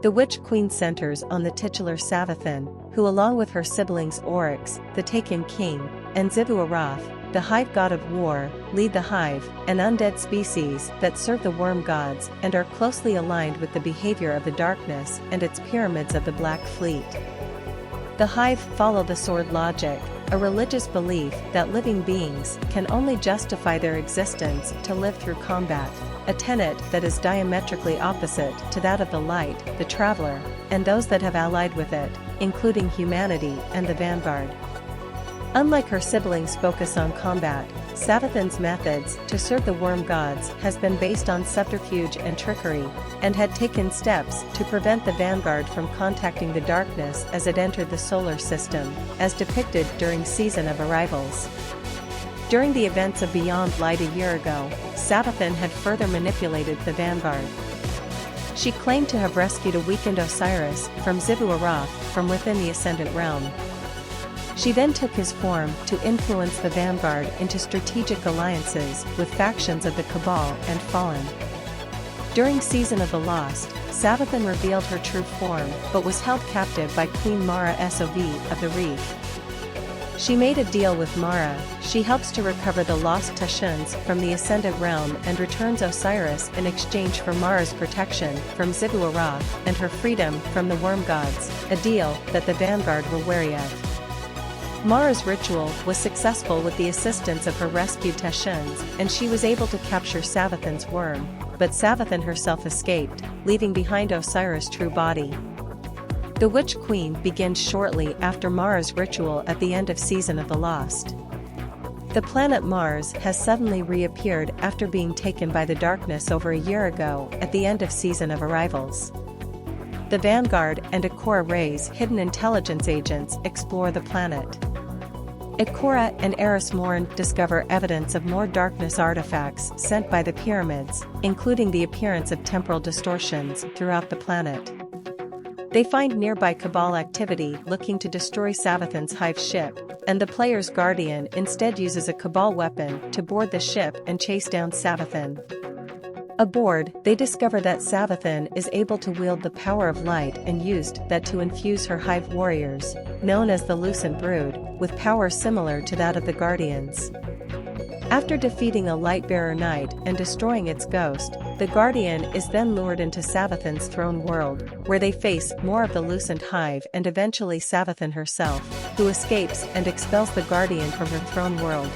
The Witch Queen centers on the titular Savathûn, who along with her siblings Oryx, the Taken King, and Savathûn, the Hive God of War, lead the Hive, an undead species that serve the Worm Gods and are closely aligned with the behavior of the Darkness and its pyramids of the Black Fleet. The Hive follow the Sword logic, a religious belief that living beings can only justify their existence to live through combat, a tenet that is diametrically opposite to that of the Light, the Traveler, and those that have allied with it, including humanity and the Vanguard. Unlike her siblings' focus on combat, Savathûn's methods to serve the Worm Gods has been based on subterfuge and trickery, and had taken steps to prevent the Vanguard from contacting the Darkness as it entered the solar system, as depicted during Season of Arrivals. During the events of Beyond Light a year ago, Savathûn had further manipulated the Vanguard. She claimed to have rescued a weakened Osiris from Savathûn from within the Ascendant Realm. She then took his form to influence the Vanguard into strategic alliances with factions of the Cabal and Fallen. During Season of the Lost, Savathûn revealed her true form but was held captive by Queen Mara Sov of the Reef. She made a deal with Mara. She helps to recover the lost Tashuns from the Ascendant Realm and returns Osiris in exchange for Mara's protection from Savathûn and her freedom from the Worm Gods, a deal that the Vanguard were wary of. Mara's ritual was successful with the assistance of her rescued Tashuns, and she was able to capture Savathûn's worm, but Savathûn herself escaped, leaving behind Osiris' true body. The Witch Queen begins shortly after Mara's ritual at the end of Season of the Lost. The planet Mars has suddenly reappeared after being taken by the Darkness over a year ago at the end of Season of Arrivals. The Vanguard and Ikora Ray's hidden intelligence agents explore the planet. Ikora and Eris Morn discover evidence of more Darkness artifacts sent by the pyramids, including the appearance of temporal distortions throughout the planet. They find nearby Cabal activity looking to destroy Savathûn's Hive ship, and the player's Guardian instead uses a Cabal weapon to board the ship and chase down Savathûn. Aboard, they discover that Savathûn is able to wield the power of light and used that to infuse her Hive warriors, known as the Lucent Brood, with power similar to that of the Guardians. After defeating a Lightbearer Knight and destroying its ghost, the Guardian is then lured into Savathûn's throne world, where they face more of the Lucent Hive and eventually Savathûn herself, who escapes and expels the Guardian from her throne world.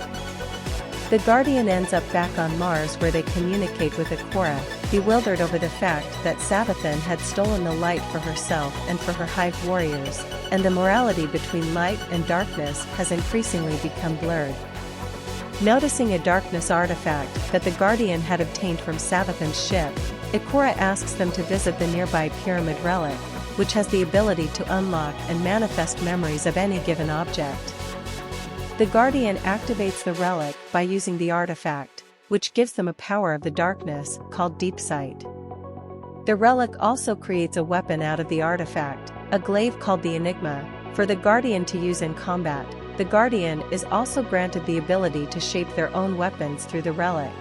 The Guardian ends up back on Mars where they communicate with Ikora, bewildered over the fact that Savathûn had stolen the light for herself and for her Hive warriors, and the morality between light and darkness has increasingly become blurred. Noticing a Darkness artifact that the Guardian had obtained from Savathûn's ship, Ikora asks them to visit the nearby Pyramid Relic, which has the ability to unlock and manifest memories of any given object. The Guardian activates the relic by using the artifact, which gives them a power of the Darkness called Deep Sight. The relic also creates a weapon out of the artifact, a glaive called the Enigma, for the Guardian to use in combat. The Guardian is also granted the ability to shape their own weapons through the relic.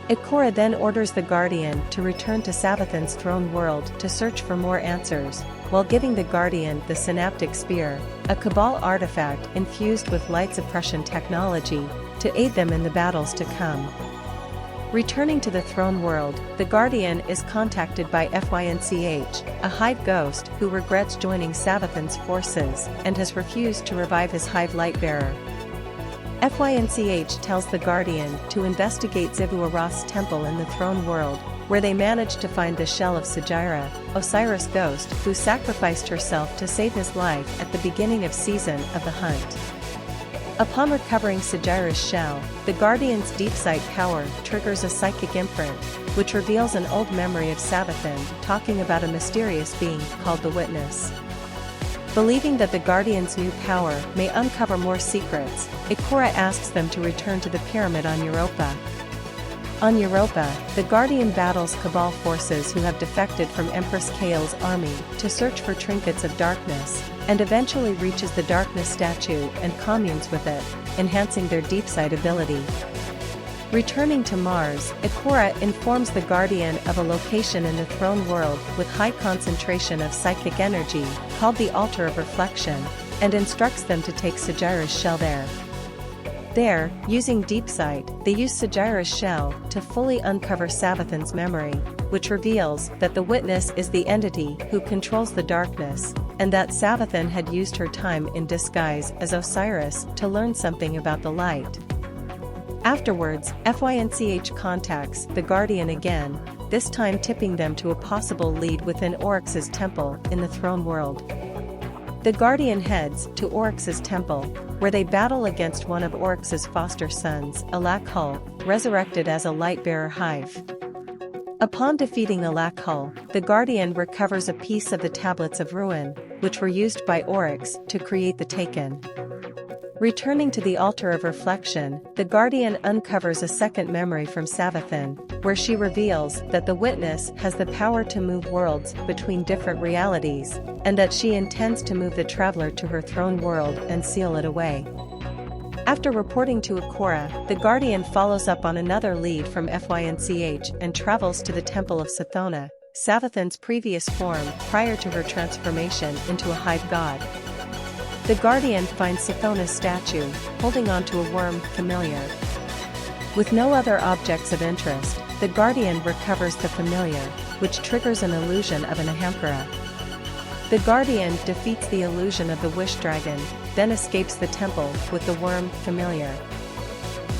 Ikora then orders the Guardian to return to Savathûn's throne world to search for more answers, while giving the Guardian the Synaptic Spear, a Cabal artifact infused with light suppression technology, to aid them in the battles to come. Returning to the throne world, the Guardian is contacted by Fynch, a Hive ghost who regrets joining Savathûn's forces and has refused to revive his Hive Lightbearer. Fynch tells the Guardian to investigate Savathûn's temple in the throne world, where they manage to find the shell of Sagira, Osiris' ghost who sacrificed herself to save his life at the beginning of Season of the Hunt. Upon recovering Sagira's shell, the Guardian's Deep Sight power triggers a psychic imprint, which reveals an old memory of Savathûn talking about a mysterious being called the Witness. Believing that the Guardian's new power may uncover more secrets, Ikora asks them to return to the pyramid on Europa. On Europa, the Guardian battles Cabal forces who have defected from Empress Kael's army to search for trinkets of darkness, and eventually reaches the Darkness statue and communes with it, enhancing their Deep Sight ability. Returning to Mars, Ikora informs the Guardian of a location in the throne world with high concentration of psychic energy, called the Altar of Reflection, and instructs them to take Sagira shell there. There, using deep sight, they use Sagira's shell to fully uncover Savathûn's memory, which reveals that the witness is the entity who controls the darkness, and that Savathûn had used her time in disguise as Osiris to learn something about the light. Afterwards, FYNCH contacts the Guardian again, this time tipping them to a possible lead within Oryx's temple in the throne world. The Guardian heads to Oryx's temple, where they battle against one of Oryx's foster sons, Alakhul, resurrected as a light-bearer hive. Upon defeating Alakhul, the Guardian recovers a piece of the Tablets of Ruin, which were used by Oryx to create the Taken. Returning to the Altar of Reflection, the Guardian uncovers a second memory from Savathûn, where she reveals that the witness has the power to move worlds between different realities, and that she intends to move the traveler to her throne world and seal it away. After reporting to Ikora, the Guardian follows up on another lead from FYNCH and travels to the Temple of Savathûn, Savathûn's previous form prior to her transformation into a hive god. The Guardian finds Savathûn's statue, holding onto a worm familiar. With no other objects of interest, the Guardian recovers the familiar, which triggers an illusion of an Ahamkara. The Guardian defeats the illusion of the Wish Dragon, then escapes the temple with the worm familiar.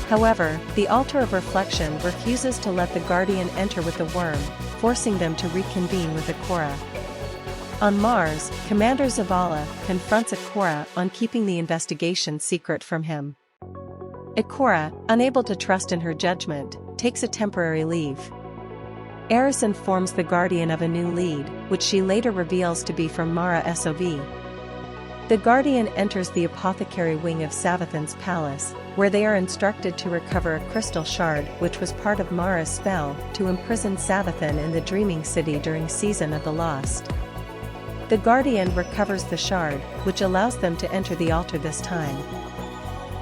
However, the Altar of Reflection refuses to let the Guardian enter with the worm, forcing them to reconvene with Ikora. On Mars, Commander Zavala confronts Ikora on keeping the investigation secret from him. Ikora, unable to trust in her judgment, takes a temporary leave. Eris informs the Guardian of a new lead, which she later reveals to be from Mara Sov. The Guardian enters the apothecary wing of Savathûn's palace, where they are instructed to recover a crystal shard which was part of Mara's spell to imprison Savathûn in the Dreaming City during Season of the Lost. The Guardian recovers the shard, which allows them to enter the altar this time.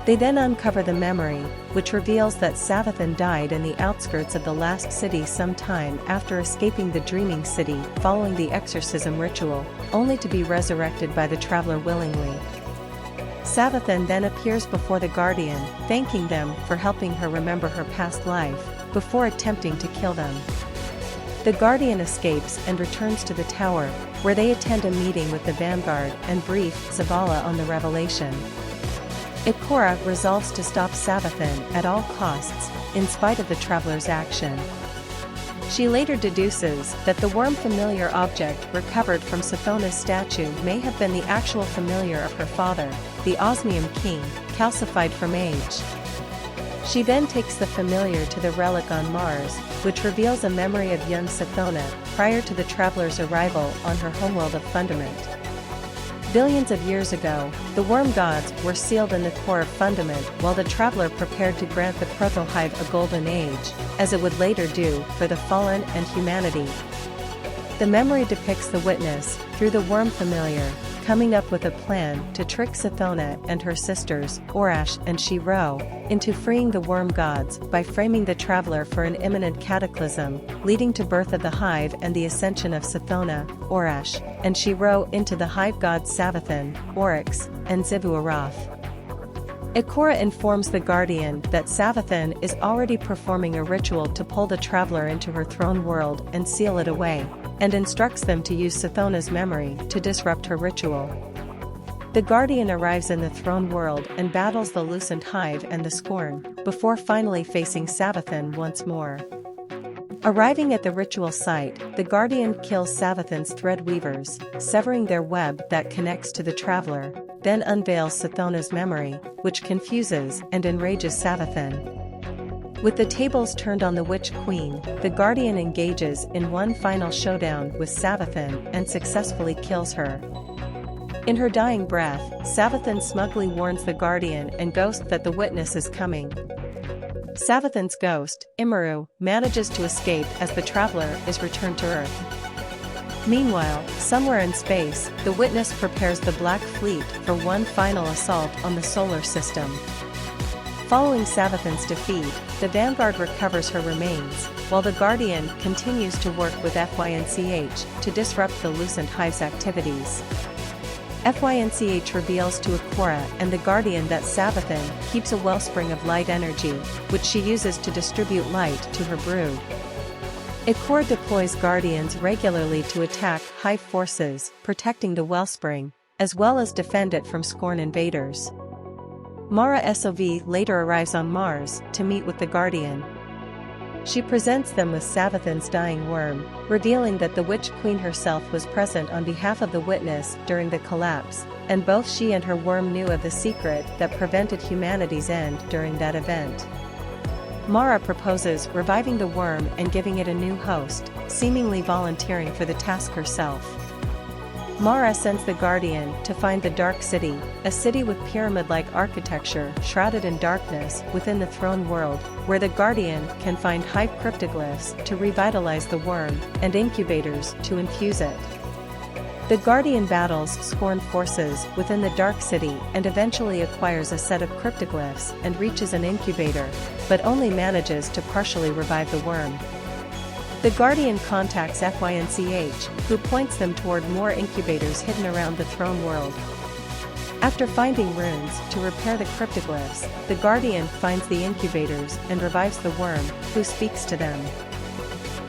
They then uncover the memory, which reveals that Savathûn died in the outskirts of the last city some time after escaping the Dreaming City following the exorcism ritual, only to be resurrected by the traveler willingly. Savathûn then appears before the Guardian, thanking them for helping her remember her past life, before attempting to kill them. The Guardian escapes and returns to the tower, where they attend a meeting with the Vanguard and brief Zavala on the revelation. Ikora resolves to stop Savathûn at all costs, in spite of the traveler's action. She later deduces that the worm familiar object recovered from Savathûn's statue may have been the actual familiar of her father, the Osmium King, calcified from age. She then takes the familiar to the relic on Mars, which reveals a memory of young Savathûn prior to the traveler's arrival on her homeworld of Fundament. Billions of years ago, the worm gods were sealed in the core of Fundament while the traveler prepared to grant the Proto-Hive a golden age, as it would later do for the fallen and humanity. The memory depicts the witness, through the worm familiar, coming up with a plan to trick Savathûn and her sisters, Oryx and Shiro, into freeing the worm gods by framing the traveler for an imminent cataclysm, leading to birth of the hive and the ascension of Savathûn, Oryx, and Shiro into the hive gods Savathûn, Oryx, and Savathûn. Ikora informs the Guardian that Savathûn is already performing a ritual to pull the traveler into her throne world and seal it away, and instructs them to use Savathûn's memory to disrupt her ritual. The Guardian arrives in the throne world and battles the loosened hive and the Scorn, before finally facing Savathûn once more. Arriving at the ritual site, the Guardian kills Savathûn's thread weavers, severing their web that connects to the traveler, then unveils Savathûn's memory, which confuses and enrages Savathûn. With the tables turned on the Witch Queen, the Guardian engages in one final showdown with Savathûn and successfully kills her. In her dying breath, Savathûn smugly warns the Guardian and Ghost that the witness is coming. Savathûn's ghost, Imuru, manages to escape as the traveler is returned to Earth. Meanwhile, somewhere in space, the witness prepares the Black Fleet for one final assault on the solar system. Following Savathûn's defeat, the Vanguard recovers her remains, while the Guardian continues to work with FYNCH to disrupt the Lucent Hive's activities. FYNCH reveals to Ikora and the Guardian that Savathûn keeps a wellspring of light energy, which she uses to distribute light to her brood. Ikora deploys Guardians regularly to attack Hive forces, protecting the wellspring, as well as defend it from Scorn invaders. Mara SOV later arrives on Mars to meet with the Guardian. She presents them with Savathûn's dying worm, revealing that the Witch Queen herself was present on behalf of the Witness during the collapse, and both she and her worm knew of the secret that prevented humanity's end during that event. Mara proposes reviving the worm and giving it a new host, seemingly volunteering for the task herself. Mara sends the Guardian to find the Dark City, a city with pyramid-like architecture shrouded in darkness within the throne world, where the Guardian can find Hive cryptoglyphs to revitalize the worm and incubators to infuse it. The Guardian battles Scorn forces within the Dark City and eventually acquires a set of cryptoglyphs and reaches an incubator, but only manages to partially revive the worm. The Guardian contacts FYNCH, who points them toward more incubators hidden around the throne world. After finding runes to repair the cryptoglyphs, the Guardian finds the incubators and revives the worm, who speaks to them.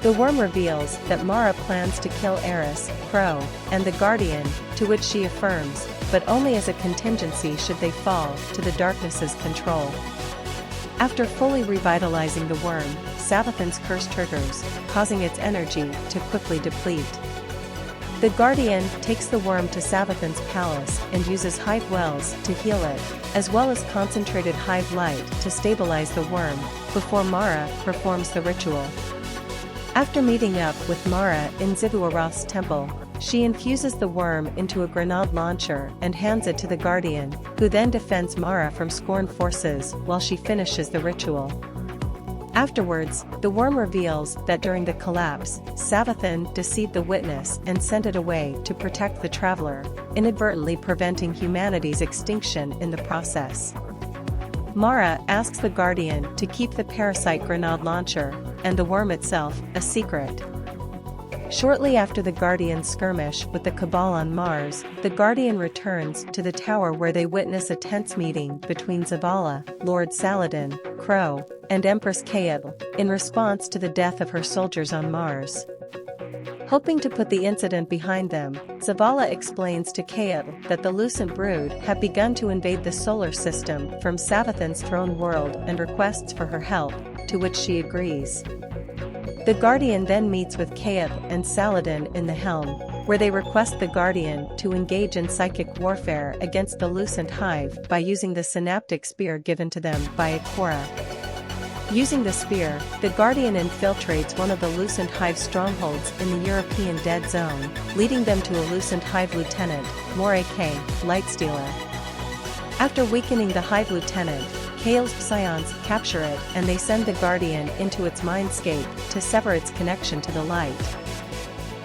The worm reveals that Mara plans to kill Eris, Crow, and the Guardian, to which she affirms, but only as a contingency should they fall to the darkness's control. After fully revitalizing the worm, Savathûn's curse triggers, causing its energy to quickly deplete. The Guardian takes the worm to Savathûn's palace and uses Hive wells to heal it, as well as concentrated Hive light to stabilize the worm, before Mara performs the ritual. After meeting up with Mara in Savathûn's temple, she infuses the worm into a grenade launcher and hands it to the Guardian, who then defends Mara from Scorn forces while she finishes the ritual. Afterwards, the worm reveals that during the collapse, Savathûn deceived the Witness and sent it away to protect the Traveler, inadvertently preventing humanity's extinction in the process. Mara asks the Guardian to keep the parasite grenade launcher, and the worm itself, a secret. Shortly after the Guardian's skirmish with the Cabal on Mars, the Guardian returns to the tower where they witness a tense meeting between Zavala, Lord Saladin, Crow, and Empress Kael, in response to the death of her soldiers on Mars. Hoping to put the incident behind them, Zavala explains to Kael that the Lucent Brood have begun to invade the solar system from Savathûn's throne world and requests for her help, to which she agrees. The Guardian then meets with Kael and Saladin in the Helm, where they request the Guardian to engage in psychic warfare against the Lucent Hive by using the synaptic spear given to them by Ikora. Using the spear, the Guardian infiltrates one of the Lucent Hive strongholds in the European Dead Zone, leading them to a Lucent Hive lieutenant, Moray K, Lightstealer. After weakening the Hive lieutenant, Kael's Psions capture it and they send the Guardian into its mindscape to sever its connection to the light.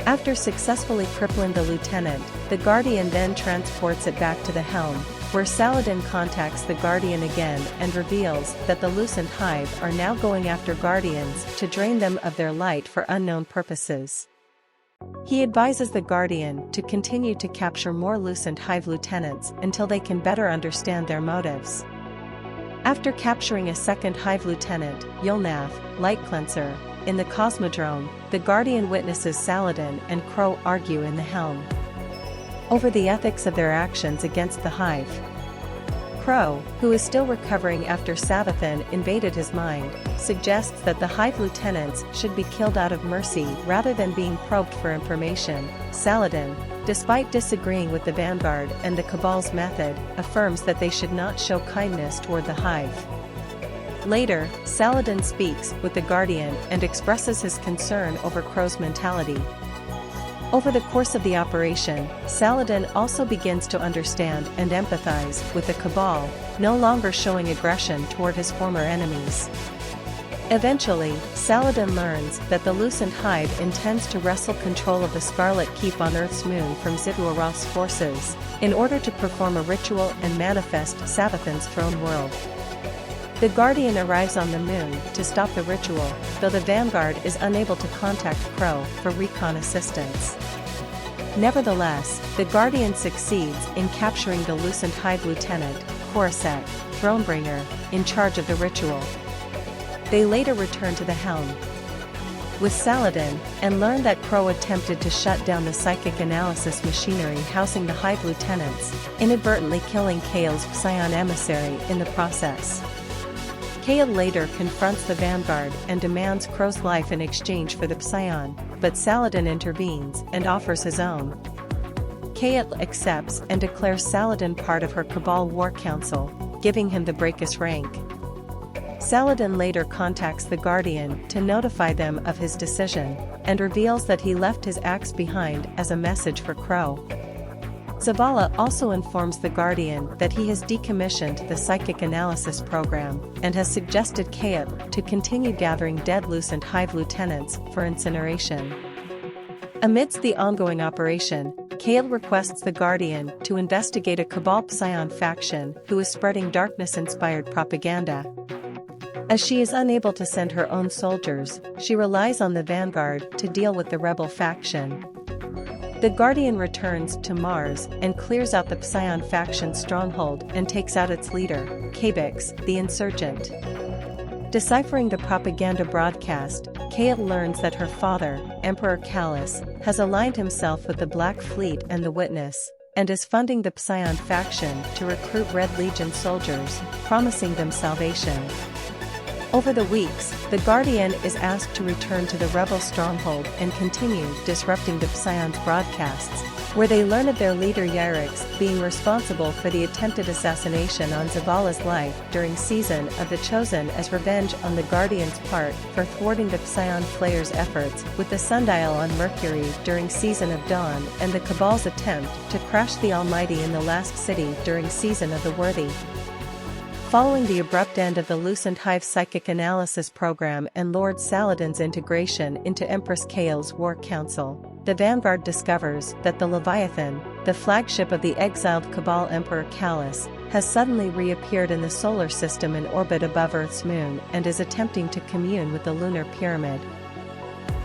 After successfully crippling the lieutenant, the Guardian then transports it back to the Helm, where Saladin contacts the Guardian again and reveals that the Lucent Hive are now going after Guardians to drain them of their light for unknown purposes. He advises the Guardian to continue to capture more Lucent Hive lieutenants until they can better understand their motives. After capturing a second Hive lieutenant, Yulnath, Light Cleanser, in the Cosmodrome, the Guardian witnesses Saladin and Crow argue in the Helm over the ethics of their actions against the Hive. Crow, who is still recovering after Savathûn invaded his mind, suggests that the Hive lieutenants should be killed out of mercy rather than being probed for information. Saladin, despite disagreeing with the Vanguard and the Cabal's method, affirms that they should not show kindness toward the Hive. Later, Saladin speaks with the Guardian and expresses his concern over Crow's mentality. Over the course of the operation, Saladin also begins to understand and empathize with the Cabal, no longer showing aggression toward his former enemies. Eventually, Saladin learns that the Lucent Hive intends to wrestle control of the Scarlet Keep on Earth's moon from Savathûn's forces, in order to perform a ritual and manifest Savathûn's throne world. The Guardian arrives on the moon to stop the ritual, though the Vanguard is unable to contact Crow for recon assistance. Nevertheless, the Guardian succeeds in capturing the loosened Hive Lieutenant, Coruscant, Thronebringer, in charge of the ritual. They later return to the helm with Saladin, and learn that Crow attempted to shut down the psychic analysis machinery housing the Hive Lieutenants, inadvertently killing Kael's Psion emissary in the process. Kael later confronts the Vanguard and demands Crow's life in exchange for the Psion, but Saladin intervenes and offers his own. Kael accepts and declares Saladin part of her Cabal War Council, giving him the Brachus rank. Saladin later contacts the Guardian to notify them of his decision, and reveals that he left his axe behind as a message for Crow. Zavala also informs the Guardian that he has decommissioned the psychic analysis program, and has suggested Kael to continue gathering dead loosened Hive Lieutenants for incineration. Amidst the ongoing operation, Kael requests the Guardian to investigate a Cabal Psion faction who is spreading darkness-inspired propaganda. As she is unable to send her own soldiers, she relies on the Vanguard to deal with the rebel faction. The Guardian returns to Mars and clears out the Psion faction stronghold and takes out its leader, Kabix, the insurgent. Deciphering the propaganda broadcast, Kael learns that her father, Emperor Callus, has aligned himself with the Black Fleet and the Witness, and is funding the Psion faction to recruit Red Legion soldiers, promising them salvation. Over the weeks, the Guardian is asked to return to the rebel stronghold and continue disrupting the Psion's broadcasts, where they learn of their leader Oryx being responsible for the attempted assassination on Zavala's life during Season of the Chosen as revenge on the Guardian's part for thwarting the Psion Flayer's efforts with the sundial on Mercury during Season of Dawn, and the Cabal's attempt to crash the Almighty in the Last City during Season of the Worthy. Following the abrupt end of the Loosened Hive psychic analysis program and Lord Saladin's integration into Empress Kael's War Council, the Vanguard discovers that the Leviathan, the flagship of the exiled Cabal Emperor Callus, has suddenly reappeared in the solar system in orbit above Earth's moon and is attempting to commune with the lunar pyramid.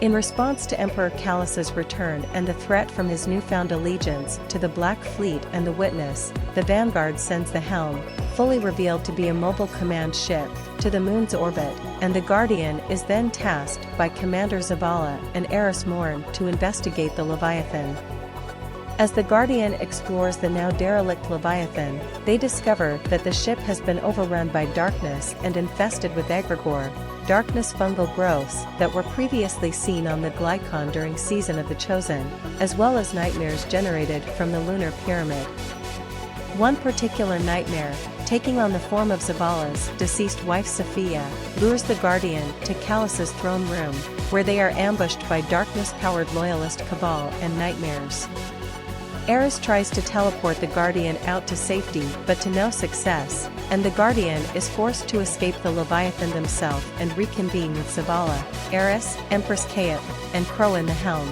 In response to Emperor Callus's return and the threat from his newfound allegiance to the Black Fleet and the Witness, the Vanguard sends the Helm, fully revealed to be a mobile command ship, to the moon's orbit, and the Guardian is then tasked by Commander Zavala and Eris Morn to investigate the Leviathan. As the Guardian explores the now derelict Leviathan, they discover that the ship has been overrun by darkness and infested with egregore, darkness fungal growths that were previously seen on the Glykon during Season of the Chosen, as well as nightmares generated from the lunar pyramid. One particular nightmare, taking on the form of Zavala's deceased wife Sophia, lures the Guardian to Callus's throne room, where they are ambushed by darkness-powered loyalist Cabal and nightmares. Eris tries to teleport the Guardian out to safety but to no success, and the Guardian is forced to escape the Leviathan themselves and reconvene with Zavala, Eris, Empress Kael, and Crow in the Helm.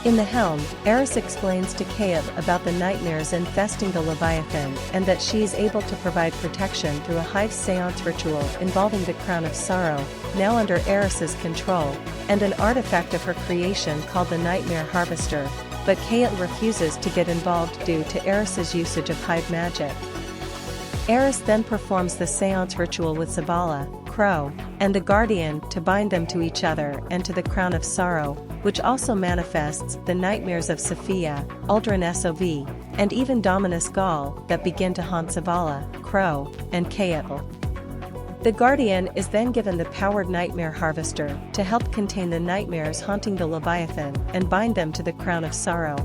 In the Helm, Eris explains to Kael about the nightmares infesting the Leviathan and that she is able to provide protection through a Hive seance ritual involving the Crown of Sorrow, now under Eris's control, and an artifact of her creation called the Nightmare Harvester, but Kael refuses to get involved due to Eris's usage of Hive magic. Eris then performs the seance ritual with Zavala, Crow, and the Guardian to bind them to each other and to the Crown of Sorrow, which also manifests the nightmares of Sophia, Uldren Sov, and even Dominus Gaul that begin to haunt Zavala, Crow, and Kael. The Guardian is then given the powered Nightmare Harvester to help contain the nightmares haunting the Leviathan and bind them to the Crown of Sorrow.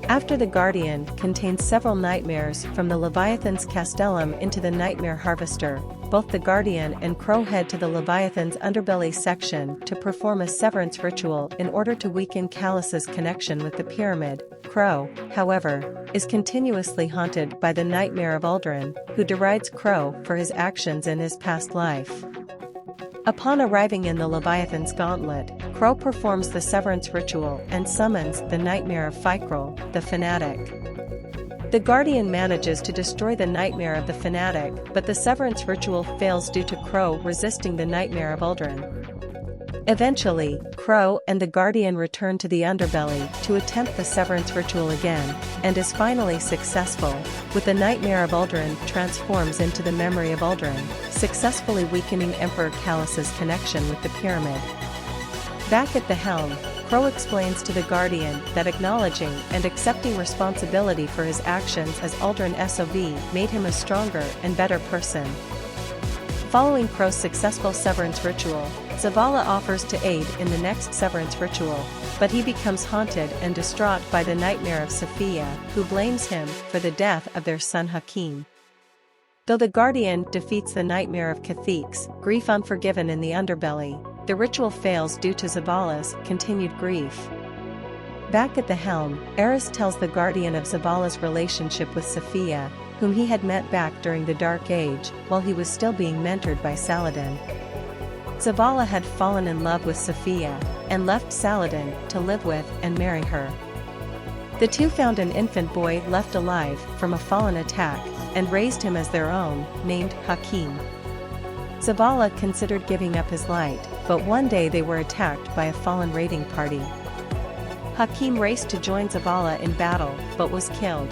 After the Guardian contains several nightmares from the Leviathan's castellum into the Nightmare Harvester, both the Guardian and Crow head to the Leviathan's underbelly section to perform a severance ritual in order to weaken Callus's connection with the pyramid. Crow, however, is continuously haunted by the nightmare of Uldren, who derides Crow for his actions in his past life. Upon arriving in the Leviathan's gauntlet, Crow performs the severance ritual and summons the nightmare of Ficrel, the fanatic. The Guardian manages to destroy the nightmare of the fanatic, but the severance ritual fails due to Crow resisting the nightmare of Uldren. Eventually, Crow and the Guardian return to the underbelly to attempt the severance ritual again, and is finally successful, with the nightmare of Uldren transforms into the memory of Uldren, successfully weakening Emperor Calus's connection with the pyramid. Back at the helm, Crow explains to the Guardian that acknowledging and accepting responsibility for his actions as Uldren SOV made him a stronger and better person. Following Crow's successful severance ritual, Zavala offers to aid in the next severance ritual, but he becomes haunted and distraught by the nightmare of Sophia, who blames him for the death of their son Hakim. Though the Guardian defeats the nightmare of Cathix, grief unforgiven in the underbelly, the ritual fails due to Zavala's continued grief. Back at the helm, Eris tells the Guardian of Zavala's relationship with Sophia, whom he had met back during the Dark Age, while he was still being mentored by Saladin. Zavala had fallen in love with Sophia, and left Saladin to live with and marry her. The two found an infant boy left alive from a fallen attack, and raised him as their own, named Hakim. Zavala considered giving up his light, but one day they were attacked by a fallen raiding party. Hakim raced to join Zavala in battle, but was killed.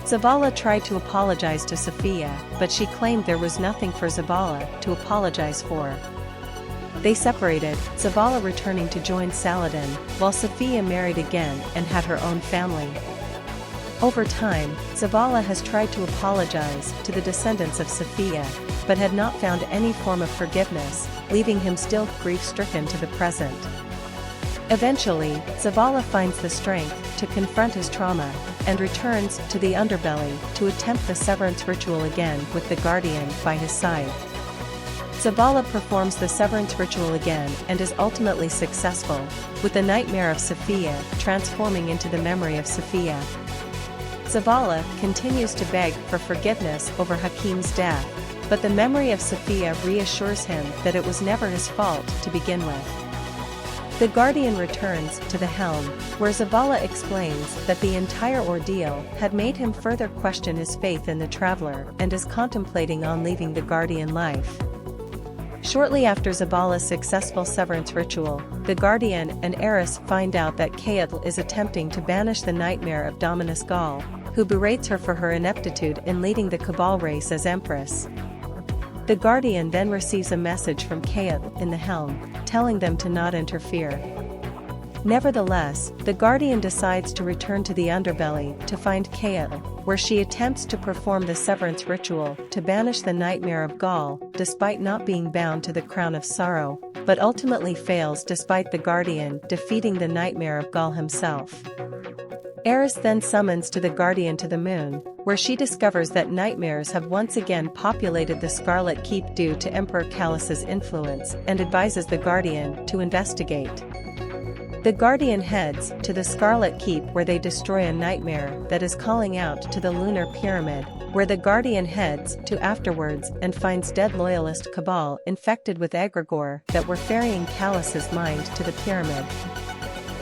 Zavala tried to apologize to Sophia, but she claimed there was nothing for Zavala to apologize for. They separated, Zavala returning to join Saladin, while Sophia married again and had her own family. Over time, Zavala has tried to apologize to the descendants of Sophia, but had not found any form of forgiveness, leaving him still grief-stricken to the present. Eventually, Zavala finds the strength to confront his trauma, and returns to the underbelly to attempt the severance ritual again with the Guardian by his side. Zavala performs the severance ritual again and is ultimately successful, with the nightmare of Sophia transforming into the memory of Sophia. Zavala continues to beg for forgiveness over Hakim's death, but the memory of Sophia reassures him that it was never his fault to begin with. The Guardian returns to the helm, where Zavala explains that the entire ordeal had made him further question his faith in the Traveler and is contemplating on leaving the Guardian life. Shortly after Zavala's successful severance ritual, the Guardian and Eris find out that Kaetl is attempting to banish the nightmare of Dominus Gaul, who berates her for her ineptitude in leading the Cabal race as Empress. The Guardian then receives a message from Kaetl in the helm, telling them to not interfere. Nevertheless, the Guardian decides to return to the underbelly to find Kaetl, where she attempts to perform the severance ritual to banish the nightmare of Gaul, despite not being bound to the Crown of Sorrow, but ultimately fails despite the Guardian defeating the nightmare of Gaul himself. Eris then summons to the Guardian to the moon, where she discovers that nightmares have once again populated the Scarlet Keep due to Emperor Calus's influence, and advises the Guardian to investigate. The Guardian heads to the Scarlet Keep, where they destroy a nightmare that is calling out to the Lunar Pyramid, where the Guardian heads to afterwards and finds dead loyalist Cabal infected with egregore that were ferrying Calus's mind to the pyramid.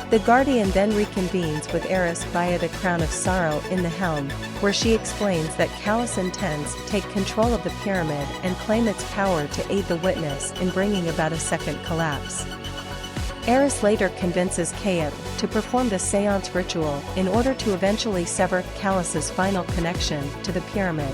The Guardian then reconvenes with Eris via the Crown of Sorrow in the helm, where she explains that Calus intends to take control of the pyramid and claim its power to aid the witness in bringing about a second collapse. Eris later convinces Kaetl to perform the seance ritual in order to eventually sever Calus's final connection to the pyramid.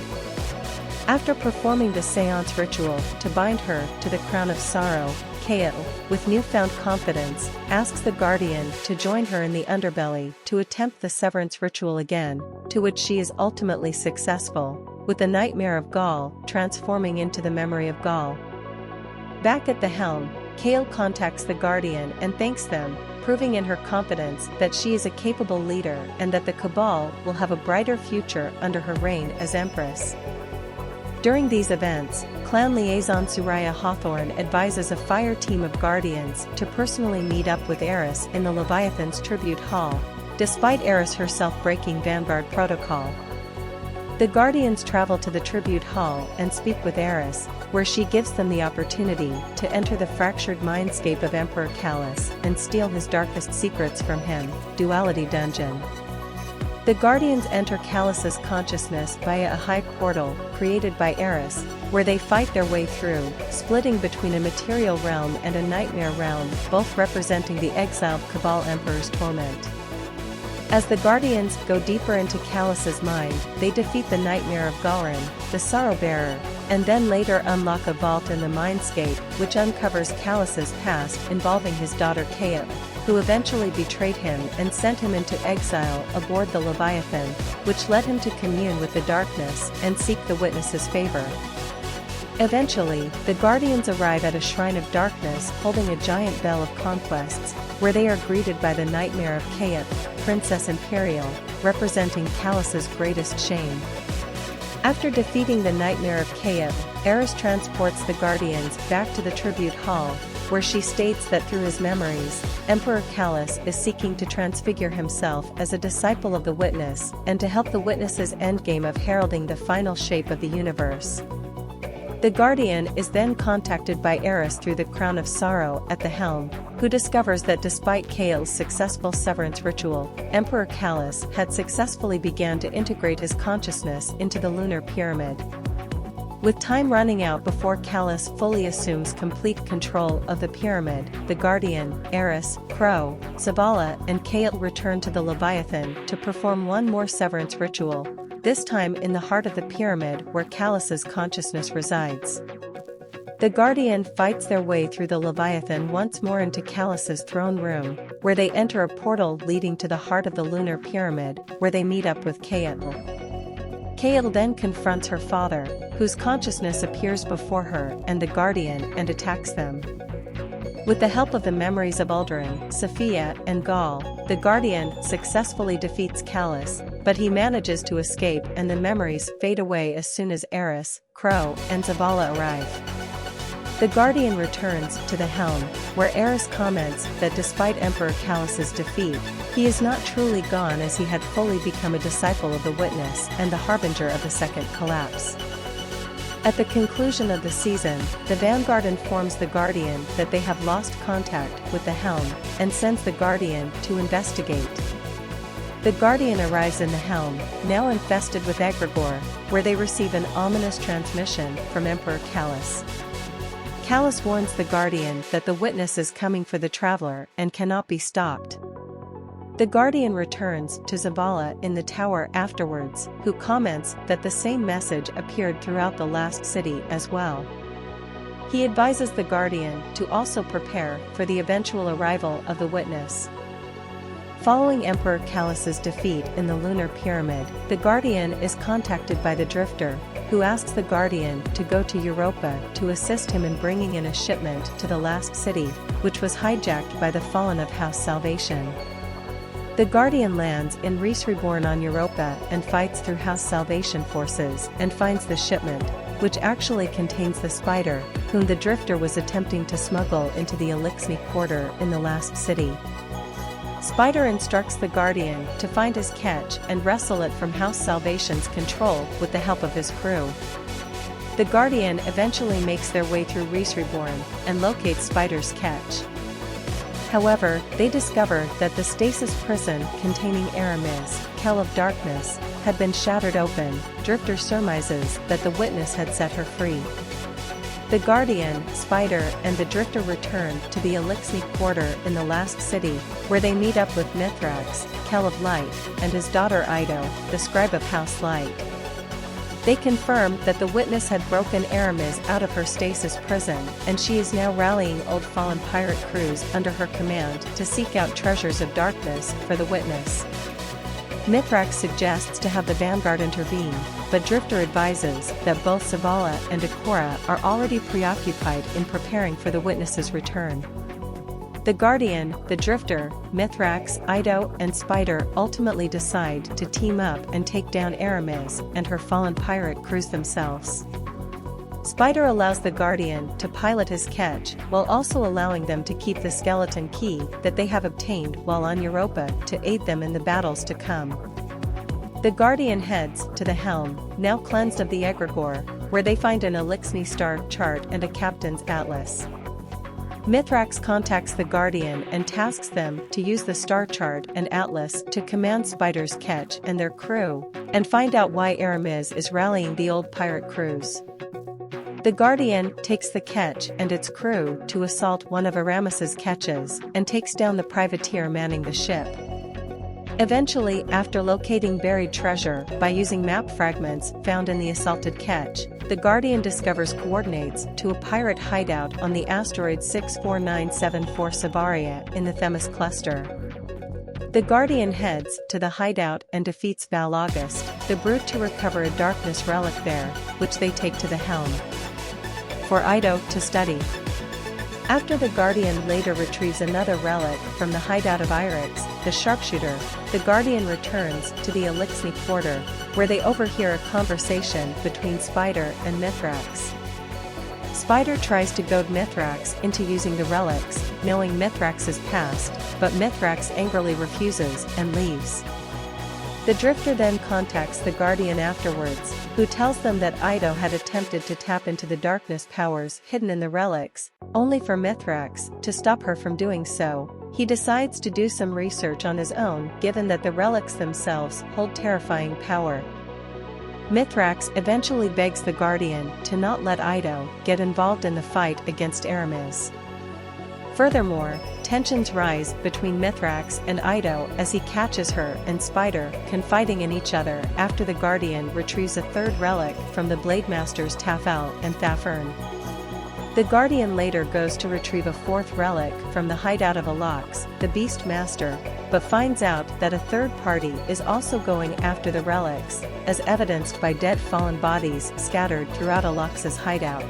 After performing the seance ritual to bind her to the Crown of Sorrow, Kaetl, with newfound confidence, asks the Guardian to join her in the underbelly to attempt the severance ritual again, to which she is ultimately successful, with the nightmare of Gaul transforming into the memory of Gaul. Back at the helm, Kaetl contacts the Guardian and thanks them, proving in her confidence that she is a capable leader and that the Cabal will have a brighter future under her reign as Empress. During these events, Clan Liaison Soraya Hawthorne advises a fire team of Guardians to personally meet up with Eris in the Leviathan's Tribute Hall, despite Eris herself breaking Vanguard protocol. The Guardians travel to the Tribute Hall and speak with Eris, where she gives them the opportunity to enter the fractured mindscape of Emperor Calus and steal his darkest secrets from him, Duality Dungeon. The Guardians enter Calus's consciousness via a hive portal created by Eris, where they fight their way through, splitting between a material realm and a nightmare realm, both representing the exiled Cabal Emperor's torment. As the Guardians go deeper into Calus's mind, they defeat the Nightmare of Gawron, the Sorrow-bearer, and then later unlock a vault in the Mindscape which uncovers Calus's past involving his daughter Kael, who eventually betrayed him and sent him into exile aboard the Leviathan, which led him to commune with the darkness and seek the Witness's favor. Eventually, the Guardians arrive at a shrine of darkness holding a giant bell of conquests, where they are greeted by the Nightmare of Kael, Princess Imperial, representing Calus's greatest shame. After defeating the Nightmare of Kael, Eris transports the Guardians back to the Tribute Hall, where she states that through his memories, Emperor Calus is seeking to transfigure himself as a disciple of the Witness and to help the Witness's endgame of heralding the final shape of the universe. The Guardian is then contacted by Eris through the Crown of Sorrow at the helm, who discovers that despite Kael's successful severance ritual, Emperor Calus had successfully begun to integrate his consciousness into the lunar pyramid. With time running out before Calus fully assumes complete control of the pyramid, the Guardian, Eris, Crow, Zavala and Kael return to the Leviathan to perform one more severance ritual, this time in the heart of the pyramid where Calus's consciousness resides. The Guardian fights their way through the Leviathan once more into Calus's throne room, where they enter a portal leading to the heart of the lunar pyramid, where they meet up with Kael. Kael then confronts her father, whose consciousness appears before her and the Guardian and attacks them. With the help of the memories of Uldren, Sophia, and Gaul, the Guardian successfully defeats Calus, but he manages to escape and the memories fade away as soon as Eris, Crow, and Zavala arrive. The Guardian returns to the helm, where Eris comments that despite Emperor Calus's defeat, he is not truly gone as he had fully become a disciple of the Witness and the harbinger of the second collapse. At the conclusion of the season, the Vanguard informs the Guardian that they have lost contact with the helm, and sends the Guardian to investigate. The Guardian arrives in the helm, now infested with egregore, where they receive an ominous transmission from Emperor Calus. Calus warns the Guardian that the Witness is coming for the Traveler and cannot be stopped. The Guardian returns to Zavala in the tower afterwards, who comments that the same message appeared throughout the last city as well. He advises the Guardian to also prepare for the eventual arrival of the Witness. Following Emperor Calus's defeat in the lunar pyramid, the Guardian is contacted by the Drifter, who asks the Guardian to go to Europa to assist him in bringing in a shipment to the last city, which was hijacked by the Fallen of House Salvation. The Guardian lands in Reese Reborn on Europa and fights through House Salvation forces and finds the shipment, which actually contains the spider, whom the Drifter was attempting to smuggle into the Elixni Quarter in the last city. Spider instructs the Guardian to find his catch and wrestle it from House Salvation's control with the help of his crew. The Guardian eventually makes their way through Reese Reborn and locates Spider's catch. However, they discover that the stasis prison containing Aramis, Kell of Darkness, had been shattered open. Drifter surmises that the Witness had set her free. The Guardian, Spider, and the Drifter return to the Elixni Quarter in the last city, where they meet up with Mithrax, Kell of Light, and his daughter Ido, the Scribe of House Light. They confirm that the Witness had broken Aramis out of her stasis prison, and she is now rallying old fallen pirate crews under her command to seek out treasures of darkness for the Witness. Mithrax suggests to have the Vanguard intervene, but Drifter advises that both Zavala and Ikora are already preoccupied in preparing for the Witness's return. The Guardian, the Drifter, Mithrax, Ido, and Spider ultimately decide to team up and take down Aramis and her fallen pirate crews themselves. Spider allows the Guardian to pilot his catch while also allowing them to keep the skeleton key that they have obtained while on Europa to aid them in the battles to come. The Guardian heads to the helm, now cleansed of the egregore, where they find an Elixni star chart and a captain's atlas. Mithrax contacts the Guardian and tasks them to use the star chart and atlas to command Spider's catch and their crew, and find out why Aramis is rallying the old pirate crews. The Guardian takes the ketch and its crew to assault one of Aramis's ketches and takes down the privateer manning the ship. Eventually, after locating buried treasure by using map fragments found in the assaulted ketch, the Guardian discovers coordinates to a pirate hideout on the asteroid 64974 Savaria in the Themis cluster. The Guardian heads to the hideout and defeats Val August, the brute, to recover a darkness relic there, which they take to the helm for Ido to study. After the Guardian later retrieves another relic from the hideout of Oryx, the sharpshooter, the Guardian returns to the Elixni quarter, where they overhear a conversation between Spider and Mithrax. Spider tries to goad Mithrax into using the relics, knowing Mithrax's past, but Mithrax angrily refuses and leaves. The Drifter then contacts the Guardian afterwards, who tells them that Ido had attempted to tap into the darkness powers hidden in the relics, only for Mithrax to stop her from doing so. He decides to do some research on his own, given that the relics themselves hold terrifying power. Mithrax eventually begs the Guardian to not let Ido get involved in the fight against Aramis. Furthermore, tensions rise between Mithrax and Ido as he catches her and Spider confiding in each other after the Guardian retrieves a third relic from the Blademasters Tafel and Thafern. The Guardian later goes to retrieve a fourth relic from the hideout of Alox, the Beast Master, but finds out that a third party is also going after the relics, as evidenced by dead fallen bodies scattered throughout Alox's hideout.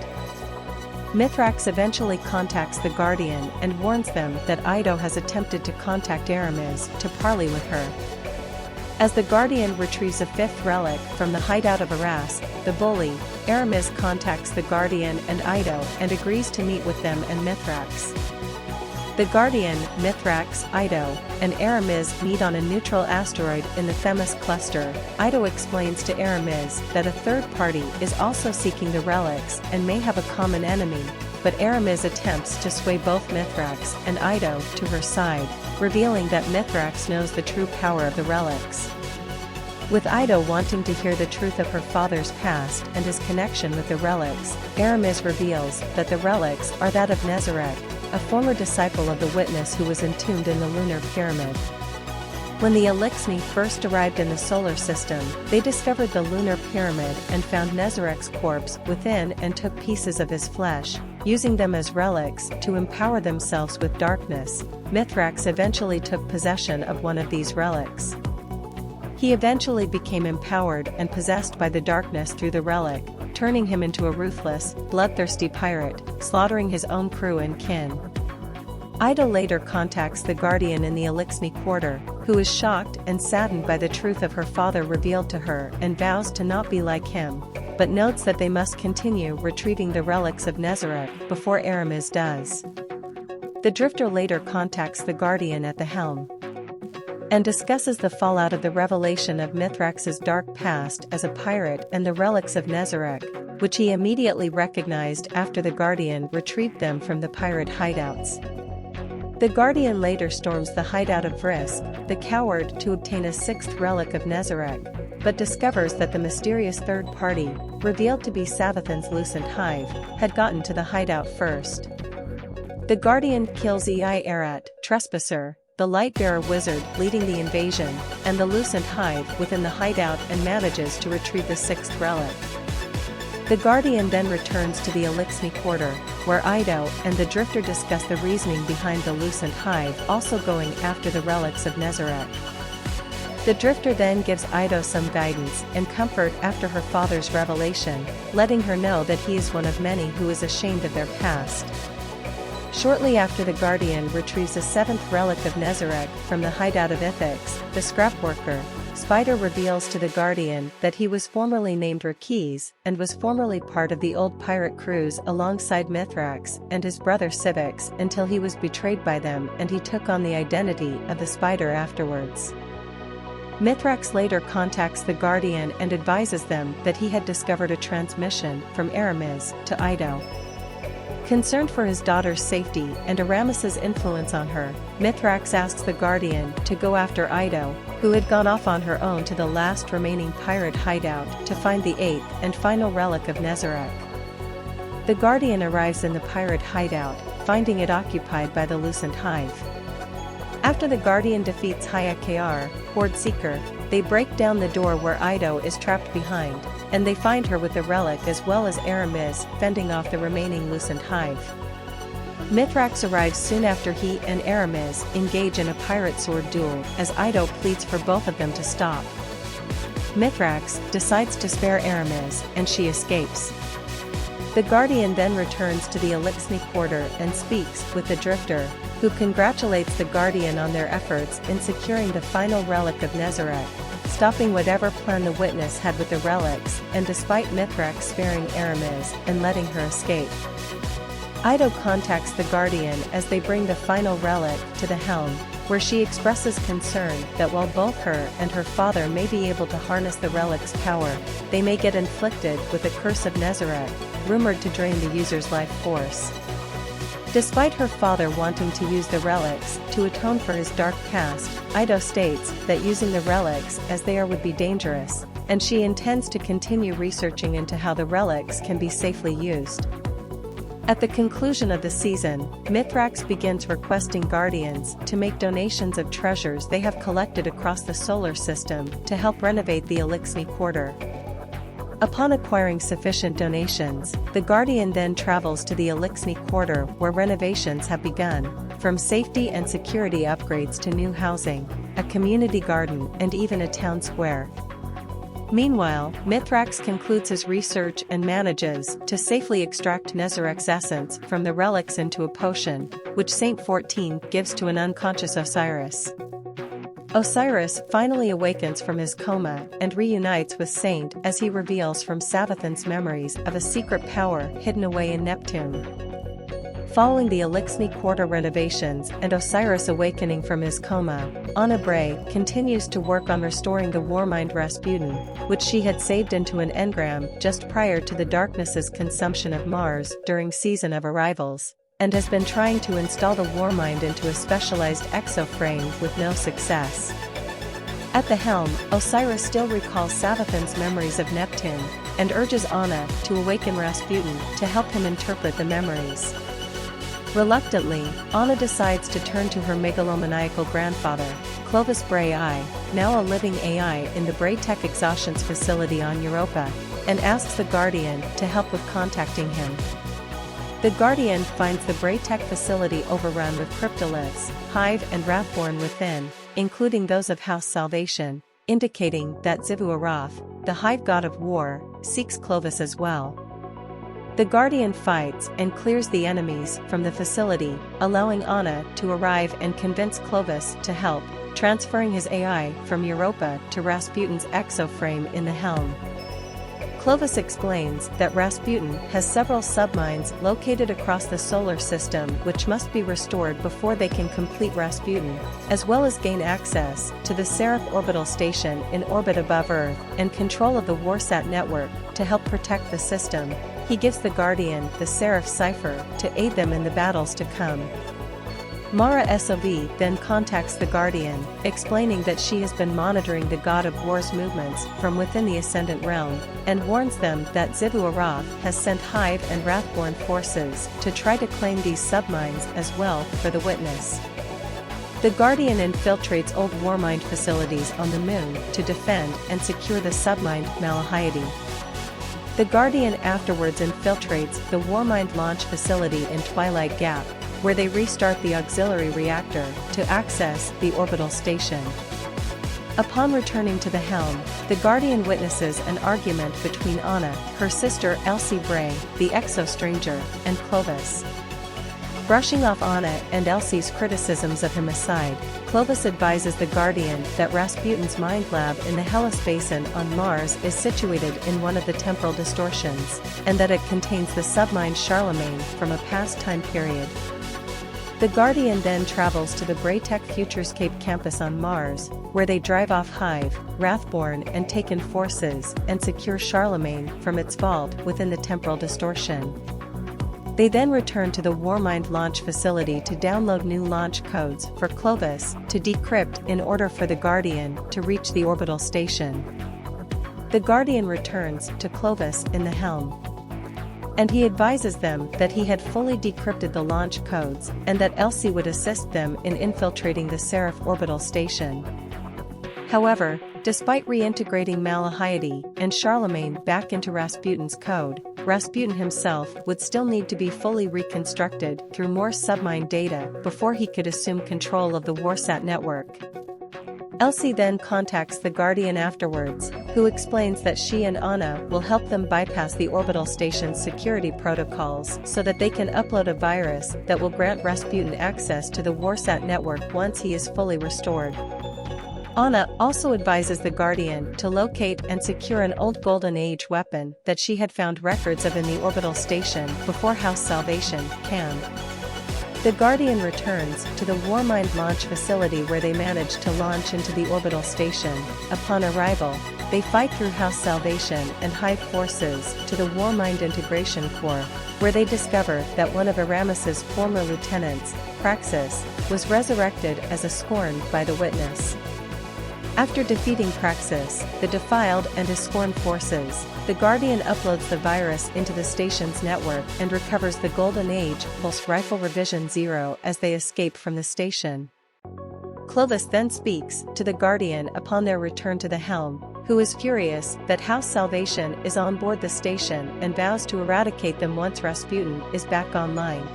Mithrax eventually contacts the Guardian and warns them that Ido has attempted to contact Aramis to parley with her. As the Guardian retrieves a fifth relic from the hideout of Aras, the Bully, Aramis contacts the Guardian and Ido and agrees to meet with them and Mithrax. The Guardian, Mithrax, Ido, and Aramis meet on a neutral asteroid in the Themis cluster. Ido explains to Aramis that a third party is also seeking the relics and may have a common enemy, but Aramis attempts to sway both Mithrax and Ido to her side, revealing that Mithrax knows the true power of the relics. With Ido wanting to hear the truth of her father's past and his connection with the relics, Aramis reveals that the relics are that of Nezarec, a former disciple of the Witness who was entombed in the lunar pyramid. When the Elixni first arrived in the solar system, they discovered the lunar pyramid and found Nezarec's corpse within and took pieces of his flesh, using them as relics to empower themselves with darkness. Mithrax eventually took possession of one of these relics. He eventually became empowered and possessed by the darkness through the relic, turning him into a ruthless, bloodthirsty pirate, slaughtering his own crew and kin. Ido later contacts the Guardian in the Elixni quarter, who is shocked and saddened by the truth of her father revealed to her and vows to not be like him, but notes that they must continue retrieving the relics of Nezarec before Aramis does. The Drifter later contacts the Guardian at the helm and discusses the fallout of the revelation of Mithrax's dark past as a pirate and the relics of Nezarec, which he immediately recognized after the Guardian retrieved them from the pirate hideouts. The Guardian later storms the hideout of Vrisk, the Coward, to obtain a sixth relic of Nezarec, but discovers that the mysterious third party, revealed to be Savathûn's Lucent Hive, had gotten to the hideout first. The Guardian kills Ei Arat, Trespasser, the Lightbearer wizard leading the invasion, and the Lucent Hive within the hideout and manages to retrieve the sixth relic. The Guardian then returns to the Elixni quarter, where Ido and the Drifter discuss the reasoning behind the Lucent Hive also going after the relics of Nezarec. The Drifter then gives Ido some guidance and comfort after her father's revelation, letting her know that he is one of many who is ashamed of their past. Shortly after the Guardian retrieves a seventh relic of Nezarec from the hideout of Ithix, the Scrapworker, Spider reveals to the Guardian that he was formerly named Rakes and was formerly part of the old pirate crews alongside Mithrax and his brother Civix until he was betrayed by them and he took on the identity of the Spider afterwards. Mithrax later contacts the Guardian and advises them that he had discovered a transmission from Aramis to Ido. Concerned for his daughter's safety and Aramis's influence on her, Mithrax asks the Guardian to go after Ido, who had gone off on her own to the last remaining pirate hideout to find the eighth and final relic of Nezarec. The Guardian arrives in the pirate hideout, finding it occupied by the Lucent Hive. After the Guardian defeats Hayakar, Horde Seeker, they break down the door where Ido is trapped behind, and they find her with the relic as well as Aramis fending off the remaining Lucent Hive. Mithrax arrives soon after he and Aramis engage in a pirate sword duel as Ido pleads for both of them to stop. Mithrax decides to spare Aramis and she escapes. The Guardian then returns to the Elixni quarter and speaks with the Drifter, who congratulates the Guardian on their efforts in securing the final relic of Nezarec, stopping whatever plan the Witness had with the relics, and despite Mithrax sparing Aramis and letting her escape. Ido contacts the Guardian as they bring the final relic to the helm, where she expresses concern that while both her and her father may be able to harness the relic's power, they may get inflicted with a curse of Nezarec, rumored to drain the user's life force. Despite her father wanting to use the relics to atone for his dark past, Ido states that using the relics as they are would be dangerous, and she intends to continue researching into how the relics can be safely used. At the conclusion of the season, Mithrax begins requesting Guardians to make donations of treasures they have collected across the solar system to help renovate the Elixni quarter. Upon acquiring sufficient donations, the Guardian then travels to the Elixni quarter where renovations have begun, from safety and security upgrades to new housing, a community garden and even a town square. Meanwhile, Mithrax concludes his research and manages to safely extract Nezarec's essence from the relics into a potion, which Saint 14 gives to an unconscious Osiris. Osiris finally awakens from his coma and reunites with Saint as he reveals from Savathûn's memories of a secret power hidden away in Neptune. Following the Elixni quarter renovations and Osiris awakening from his coma, Anna Bray continues to work on restoring the Warmind Rasputin, which she had saved into an engram just prior to the Darkness's consumption of Mars during Season of Arrivals, and has been trying to install the Warmind into a specialized exoframe with no success. At the helm, Osiris still recalls Savathûn's memories of Neptune, and urges Anna to awaken Rasputin to help him interpret the memories. Reluctantly, Anna decides to turn to her megalomaniacal grandfather, Clovis Bray I, now a living AI in the Braytech Exhaustions facility on Europa, and asks the Guardian to help with contacting him. The Guardian finds the Braytech facility overrun with cryptoliths, Hive and Wrathborn within, including those of House Salvation, indicating that Savathûn, the Hive god of war, seeks Clovis as well. The Guardian fights and clears the enemies from the facility, allowing Anna to arrive and convince Clovis to help, transferring his AI from Europa to Rasputin's exoframe in the helm. Clovis explains that Rasputin has several submines located across the solar system which must be restored before they can complete Rasputin, as well as gain access to the Seraph orbital station in orbit above Earth and control of the Warsat network to help protect the system. He gives the Guardian the Seraph cipher to aid them in the battles to come. Mara Sov then contacts the Guardian, explaining that she has been monitoring the God of War's movements from within the Ascendant Realm, and warns them that Savathûn has sent Hive and Wrathborn forces to try to claim these submines as well for the Witness. The Guardian infiltrates old Warmind facilities on the Moon to defend and secure the submind Malahide. The Guardian afterwards infiltrates the Warmind launch facility in Twilight Gap, where they restart the auxiliary reactor to access the orbital station. Upon returning to the helm, the Guardian witnesses an argument between Anna, her sister Elsie Bray, the exo-stranger, and Clovis. Brushing off Anna and Elsie's criticisms of him aside, Clovis advises the Guardian that Rasputin's mind lab in the Hellas Basin on Mars is situated in one of the temporal distortions, and that it contains the submind Charlemagne from a past time period. The Guardian then travels to the Braytech Futurescape campus on Mars, where they drive off Hive, Wrathborn and Taken forces and secure Charlemagne from its vault within the temporal distortion. They then return to the Warmind launch facility to download new launch codes for Clovis to decrypt in order for the Guardian to reach the orbital station. The Guardian returns to Clovis in the helm, and he advises them that he had fully decrypted the launch codes and that Elsie would assist them in infiltrating the Seraph orbital station. However, despite reintegrating Malahide and Charlemagne back into Rasputin's code, Rasputin himself would still need to be fully reconstructed through more submine data before he could assume control of the Warsat network. Elsie then contacts the Guardian afterwards, who explains that she and Anna will help them bypass the orbital station's security protocols so that they can upload a virus that will grant Rasputin access to the Warsat network once he is fully restored. Anna also advises the Guardian to locate and secure an old Golden Age weapon that she had found records of in the orbital station before House Salvation can. The Guardian returns to the Warmind launch facility where they manage to launch into the orbital station. Upon arrival, they fight through House Salvation and Hive forces to the Warmind Integration Core, where they discover that one of Aramis's former lieutenants, Praxis, was resurrected as a scorn by the Witness. After defeating Praxis, the Defiled and his scorn forces, the Guardian uploads the virus into the station's network and recovers the Golden Age Pulse Rifle Revision 0 as they escape from the station. Clovis then speaks to the Guardian upon their return to the helm, who is furious that House Salvation is on board the station and vows to eradicate them once Rasputin is back online.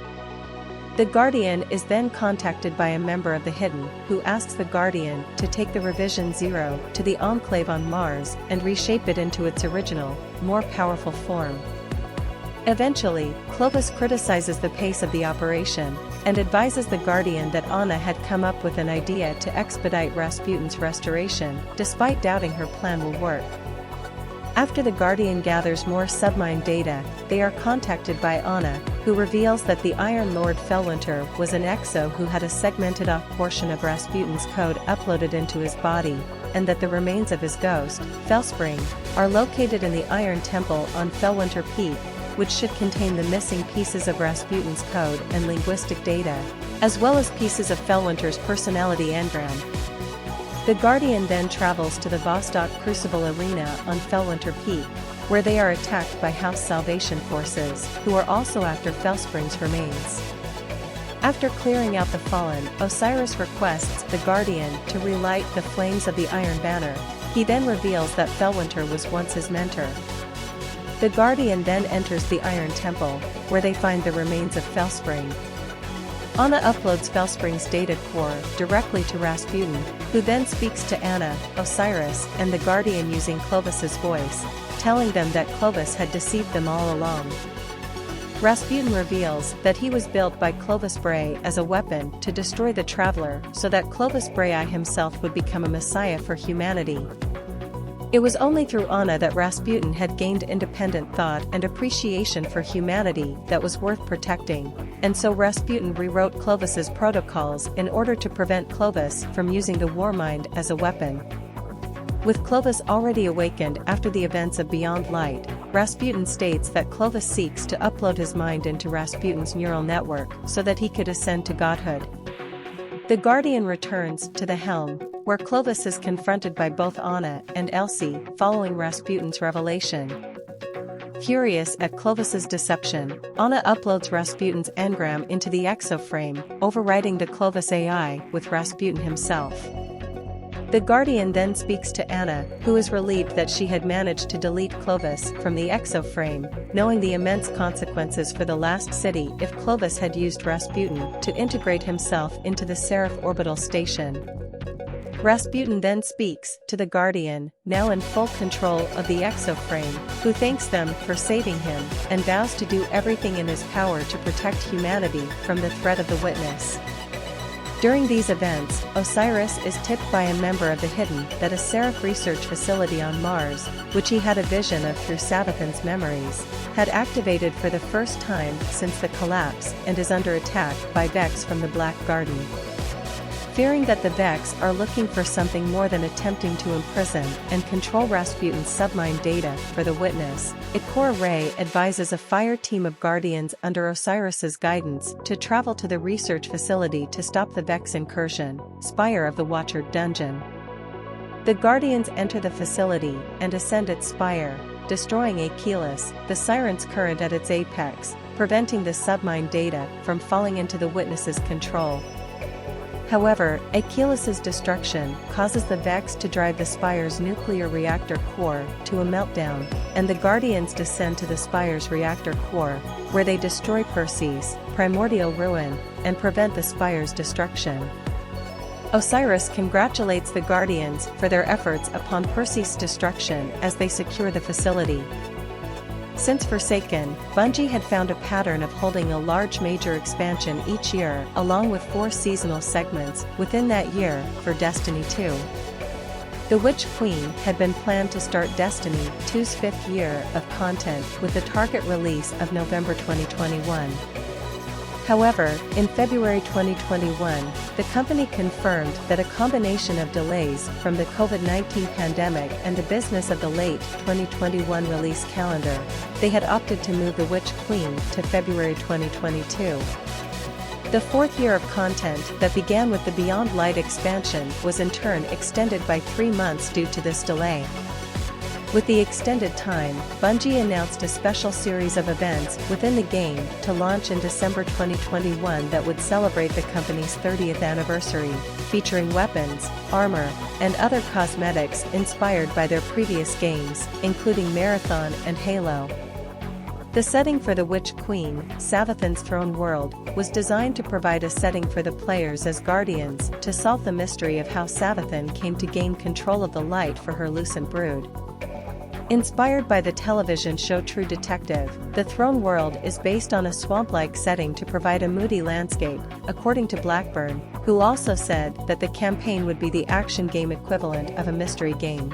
The Guardian is then contacted by a member of the Hidden, who asks the Guardian to take the Revision 0 to the Enclave on Mars and reshape it into its original, more powerful form. Eventually, Clovis criticizes the pace of the operation, and advises the Guardian that Anna had come up with an idea to expedite Rasputin's restoration, despite doubting her plan will work. After the Guardian gathers more submine data, they are contacted by Anna, who reveals that the Iron Lord Fellwinter was an exo who had a segmented off portion of Rasputin's code uploaded into his body, and that the remains of his ghost, Fellspring, are located in the Iron Temple on Fellwinter Peak, which should contain the missing pieces of Rasputin's code and linguistic data, as well as pieces of Fellwinter's personality engram. The Guardian then travels to the Vostok Crucible Arena on Fellwinter Peak, where they are attacked by House Salvation forces, who are also after Fellspring's remains. After clearing out the Fallen, Osiris requests the Guardian to relight the flames of the Iron Banner. He then reveals that Fellwinter was once his mentor. The Guardian then enters the Iron Temple, where they find the remains of Fellspring. Anna uploads Fellspring's data core directly to Rasputin, who then speaks to Anna, Osiris, and the Guardian using Clovis's voice, telling them that Clovis had deceived them all along. Rasputin reveals that he was built by Clovis Bray as a weapon to destroy the Traveler so that Clovis Bray himself would become a messiah for humanity. It was only through Anna that Rasputin had gained independent thought and appreciation for humanity that was worth protecting, and so Rasputin rewrote Clovis's protocols in order to prevent Clovis from using the Warmind as a weapon. With Clovis already awakened after the events of Beyond Light, Rasputin states that Clovis seeks to upload his mind into Rasputin's neural network so that he could ascend to godhood. The Guardian returns to the helm, where Clovis is confronted by both Anna and Elsie following Rasputin's revelation. Furious at Clovis's deception, Anna uploads Rasputin's engram into the exoframe, overriding the Clovis AI with Rasputin himself. The Guardian then speaks to Anna, who is relieved that she had managed to delete Clovis from the exoframe, knowing the immense consequences for the last city if Clovis had used Rasputin to integrate himself into the Seraph orbital station. Rasputin then speaks to the Guardian, now in full control of the exoframe, who thanks them for saving him and vows to do everything in his power to protect humanity from the threat of the Witness. During these events, Osiris is tipped by a member of the Hidden that a Seraph research facility on Mars, which he had a vision of through Savathûn's memories, had activated for the first time since the collapse and is under attack by Vex from the Black Garden. fearing that the Vex are looking for something more than attempting to imprison and control Rasputin's submine data for the Witness. Ikora Rey advises a fire team of Guardians under Osiris's guidance to travel to the research facility to stop the Vex incursion, Spire of the Watcher dungeon. The Guardians enter the facility and ascend its spire, destroying Achilles, the Siren's current at its apex, preventing the submine data from falling into the Witness's control. However, Achilles' destruction causes the Vex to drive the Spire's nuclear reactor core to a meltdown, and the Guardians descend to the Spire's reactor core, where they destroy Perseus' primordial ruin, and prevent the Spire's destruction. Osiris congratulates the Guardians for their efforts upon Perseus' destruction as they secure the facility. Since Forsaken, Bungie had found a pattern of holding a large major expansion each year along with 4 seasonal segments within that year for Destiny 2. The Witch Queen had been planned to start Destiny 2's 5th year of content with the target release of November 2021. However, in February 2021, the company confirmed that a combination of delays from the COVID-19 pandemic and the business of the late 2021 release calendar, they had opted to move The Witch Queen to February 2022. The 4th year of content that began with the Beyond Light expansion was in turn extended by 3 months due to this delay. With the extended time, Bungie announced a special series of events within the game to launch in December 2021 that would celebrate the company's 30th anniversary, featuring weapons, armor, and other cosmetics inspired by their previous games, including Marathon and Halo. The setting for The Witch Queen, Savathûn's throne world, was designed to provide a setting for the players as Guardians to solve the mystery of how Savathûn came to gain control of the light for her lucent brood. Inspired by the television show True Detective, the Throne World is based on a swamp-like setting to provide a moody landscape, according to Blackburn, who also said that the campaign would be the action game equivalent of a mystery game.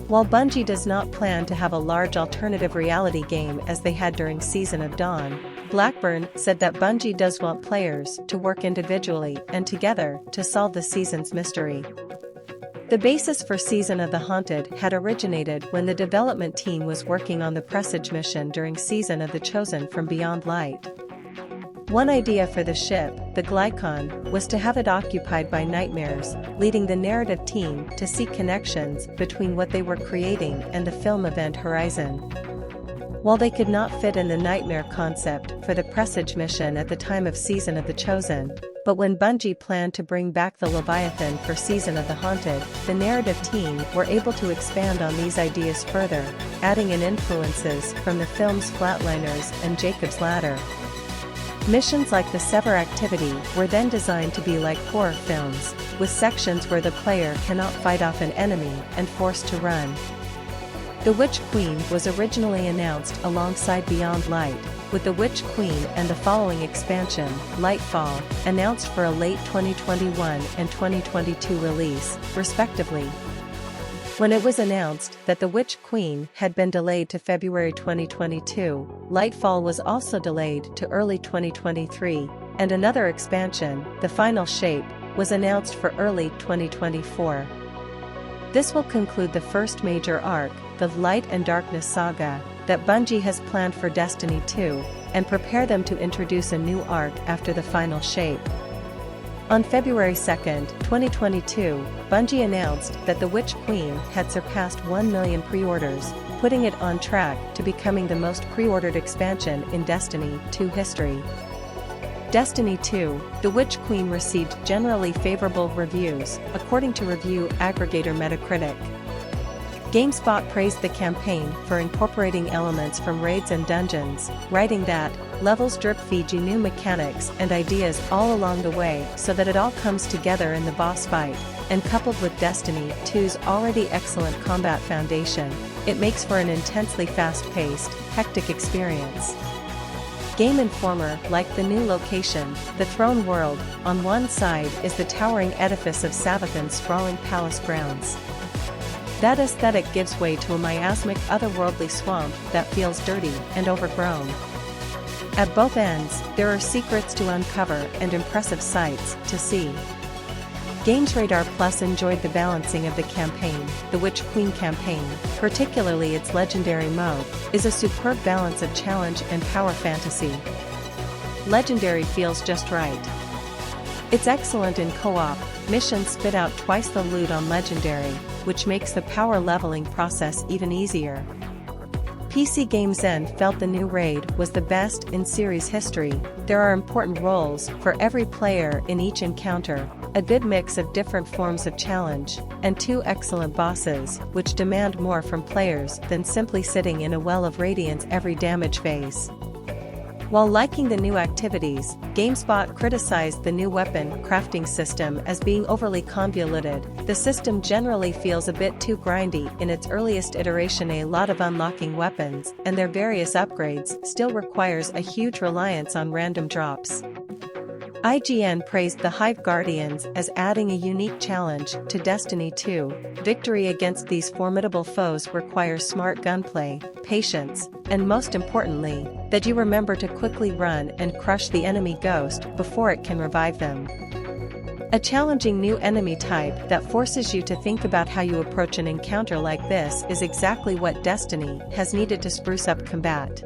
While Bungie does not plan to have a large alternative reality game as they had during Season of Dawn, Blackburn said that Bungie does want players to work individually and together to solve the season's mystery. The basis for Season of the Haunted had originated when the development team was working on the Presage mission during Season of the Chosen from Beyond Light. One idea for the ship, the Glykon, was to have it occupied by nightmares, leading the narrative team to seek connections between what they were creating and the film event Horizon. While they could not fit in the nightmare concept for the Presage mission at the time of Season of the Chosen, but when Bungie planned to bring back the Leviathan for Season of the Haunted, the narrative team were able to expand on these ideas further, adding in influences from the films Flatliners and Jacob's Ladder. Missions like the Sever activity were then designed to be like horror films, with sections where the player cannot fight off an enemy and forced to run. The Witch Queen was originally announced alongside Beyond Light, with The Witch Queen and the following expansion, Lightfall, announced for a late 2021 and 2022 release, respectively. When it was announced that The Witch Queen had been delayed to February 2022, Lightfall was also delayed to early 2023, and another expansion, The Final Shape, was announced for early 2024. This will conclude the first major arc, the Light and Darkness saga, that Bungie has planned for Destiny 2, and prepare them to introduce a new arc after The Final Shape. On February 2, 2022, Bungie announced that The Witch Queen had surpassed 1 million pre-orders, putting it on track to becoming the most pre-ordered expansion in Destiny 2 history. Destiny 2, The Witch Queen received generally favorable reviews, according to review aggregator Metacritic. GameSpot praised the campaign for incorporating elements from raids and dungeons, writing that, levels drip feed you new mechanics and ideas all along the way so that it all comes together in the boss fight, and coupled with Destiny 2's already excellent combat foundation, it makes for an intensely fast-paced, hectic experience. Game Informer liked the new location, the Throne World. On one side is the towering edifice of Savathûn's sprawling palace grounds. That aesthetic gives way to a miasmic otherworldly swamp that feels dirty and overgrown. At both ends, there are secrets to uncover and impressive sights to see. Games Radar Plus enjoyed the balancing of the campaign. The Witch Queen campaign, particularly its legendary mode, is a superb balance of challenge and power fantasy. Legendary feels just right. It's excellent in co-op. Missions spit out twice the loot on Legendary, which makes the power leveling process even easier. PC Games Zen felt the new raid was the best in series history. There are important roles for every player in each encounter, a good mix of different forms of challenge, and 2 excellent bosses, which demand more from players than simply sitting in a well of radiance every damage phase. While liking the new activities, GameSpot criticized the new weapon crafting system as being overly convoluted. The system generally feels a bit too grindy in its earliest iteration. A lot of unlocking weapons and their various upgrades still requires a huge reliance on random drops. IGN praised the Hive Guardians as adding a unique challenge to Destiny 2. Victory against these formidable foes requires smart gunplay, patience, and most importantly, that you remember to quickly run and crush the enemy ghost before it can revive them. A challenging new enemy type that forces you to think about how you approach an encounter like this is exactly what Destiny has needed to spruce up combat.